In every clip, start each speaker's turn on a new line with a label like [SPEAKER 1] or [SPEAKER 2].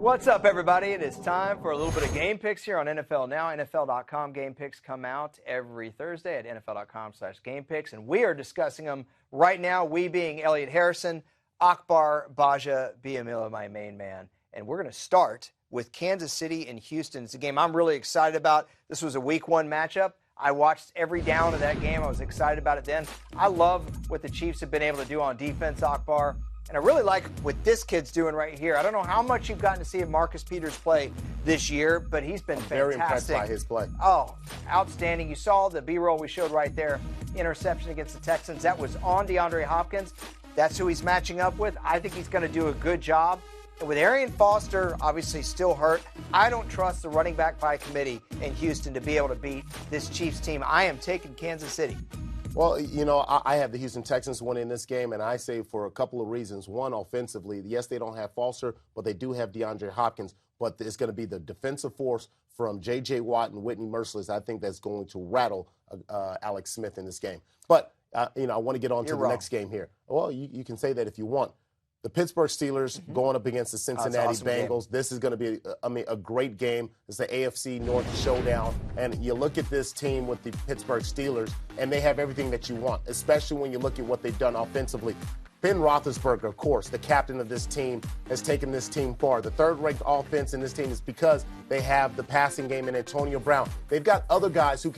[SPEAKER 1] What's up, everybody? It is time for a little bit of game picks here on NFL Now. NFL.com game picks come out every Thursday at NFL.com/game picks, and we are discussing them right now. We being Elliot Harrison, Akbar, Gbajabiamila, my main man. And we're going to start with Kansas City and Houston. It's a game I'm really excited about. This was a Week 1 matchup. I watched every down of that game. I was excited about it then. I love what the Chiefs have been able to do on defense, Akbar. And I really like what this kid's doing right here. I don't know how much you've gotten to see of Marcus Peters play this year, but he's been fantastic.
[SPEAKER 2] Very impressed by his play.
[SPEAKER 1] Oh, outstanding. You saw the B-roll we showed right there. Interception against the Texans. That was on DeAndre Hopkins. That's who he's matching up with. I think he's going to do a good job. And with Arian Foster obviously still hurt, I don't trust the running back by committee in Houston to be able to beat this Chiefs team. I am taking Kansas City.
[SPEAKER 2] Well, you know, I have the Houston Texans winning this game, and I say for a couple of reasons. One, offensively, yes, they don't have Foster, but they do have DeAndre Hopkins. But it's going to be the defensive force from J.J. Watt and Whitney Merciless. I think that's going to rattle Alex Smith in this game. But, you know, I want to get on to the next game here. Well, you can say that if you want. The Pittsburgh Steelers going up against the Cincinnati
[SPEAKER 1] awesome
[SPEAKER 2] Bengals.
[SPEAKER 1] Game.
[SPEAKER 2] This is going to be, a great game. It's the AFC North showdown. And you look at this team with the Pittsburgh Steelers, and they have everything that you want, especially when you look at what they've done offensively. Ben Roethlisberger, of course, the captain of this team, has taken this team far. The third-ranked offense in this team is because they have the passing game in Antonio Brown. They've got other guys who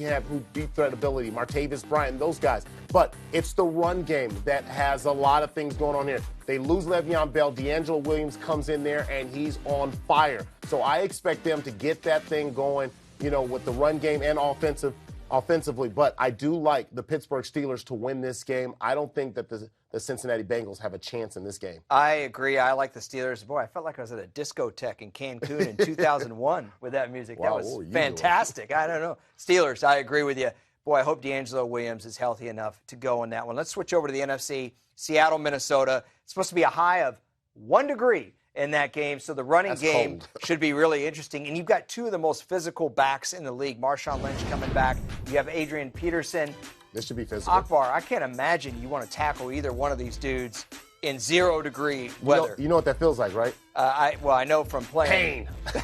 [SPEAKER 2] deep threat ability, Martavis Bryant, those guys. But it's the run game that has a lot of things going on here. They lose Le'Veon Bell. D'Angelo Williams comes in there, and he's on fire. So I expect them to get that thing going, you know, with the run game and offensively. But I do like the Pittsburgh Steelers to win this game. I don't think that the Cincinnati Bengals have a chance in this game.
[SPEAKER 1] I agree. I like the Steelers. Boy, I felt like I was at a discotheque in Cancun in 2001 with that music.
[SPEAKER 2] Wow,
[SPEAKER 1] that was fantastic. I don't know. Steelers, I agree with you. Boy, I hope D'Angelo Williams is healthy enough to go in that one. Let's switch over to the NFC. Seattle, Minnesota. It's supposed to be a high of 1 degree in that game, so the running game should be really interesting. And you've got two of the most physical backs in the league. Marshawn Lynch coming back. You have Adrian Peterson.
[SPEAKER 2] This should be physical.
[SPEAKER 1] Akbar, I can't imagine you want to tackle either one of these dudes in 0-degree weather.
[SPEAKER 2] You know what that feels like, right?
[SPEAKER 1] I know from playing.
[SPEAKER 2] Pain.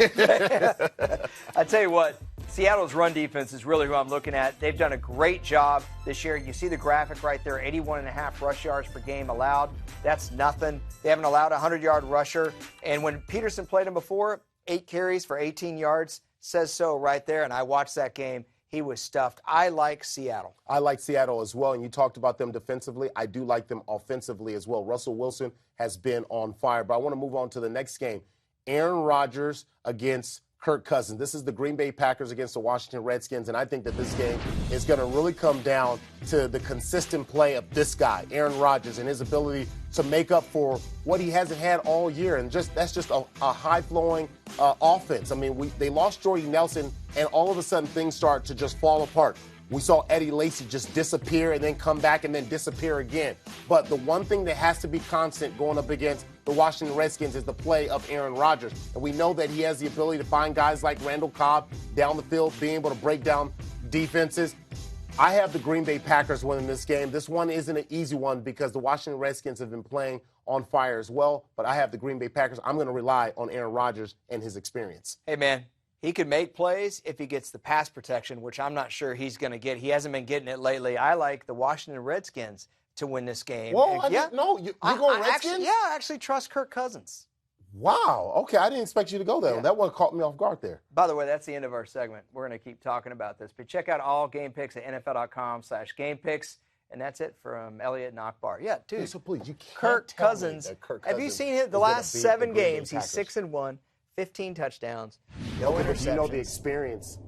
[SPEAKER 1] I tell you what, Seattle's run defense is really who I'm looking at. They've done a great job this year. You see the graphic right there, 81.5 rush yards per game allowed. That's nothing. They haven't allowed a 100-yard rusher. And when Peterson played him before, 8 carries for 18 yards, says so right there. And I watched that game. He was stuffed. I like Seattle.
[SPEAKER 2] I like Seattle as well, and you talked about them defensively. I do like them offensively as well. Russell Wilson has been on fire, but I want to move on to the next game. Aaron Rodgers against Kirk Cousins. This is the Green Bay Packers against the Washington Redskins, and I think that this game is going to really come down to the consistent play of this guy, Aaron Rodgers, and his ability to make up for what he hasn't had all year. And that's just a high-flowing offense. I mean, they lost Jordy Nelson, and all of a sudden things start to just fall apart. We saw Eddie Lacy just disappear and then come back and then disappear again. But the one thing that has to be constant going up against the Washington Redskins is the play of Aaron Rodgers. And we know that he has the ability to find guys like Randall Cobb down the field, being able to break down defenses. I have the Green Bay Packers winning this game. This one isn't an easy one because the Washington Redskins have been playing on fire as well. But I have the Green Bay Packers. I'm going to rely on Aaron Rodgers and his experience.
[SPEAKER 1] Hey, man. He could make plays if he gets the pass protection, which I'm not sure he's going to get. He hasn't been getting it lately. I like the Washington Redskins to win this game.
[SPEAKER 2] Whoa, you're going Redskins?
[SPEAKER 1] I actually trust Kirk Cousins.
[SPEAKER 2] Wow. Okay, I didn't expect you to go there. Yeah. That one caught me off guard there.
[SPEAKER 1] By the way, that's the end of our segment. We're going to keep talking about this. But check out all game picks at NFL.com/game picks. And that's it from Elliot and Akbar. Yeah, dude.
[SPEAKER 2] So please, you can't
[SPEAKER 1] Kirk Cousins. Have you seen him the last 7 games? He's 6-1. 15 touchdowns. No interceptions.
[SPEAKER 2] You know the experience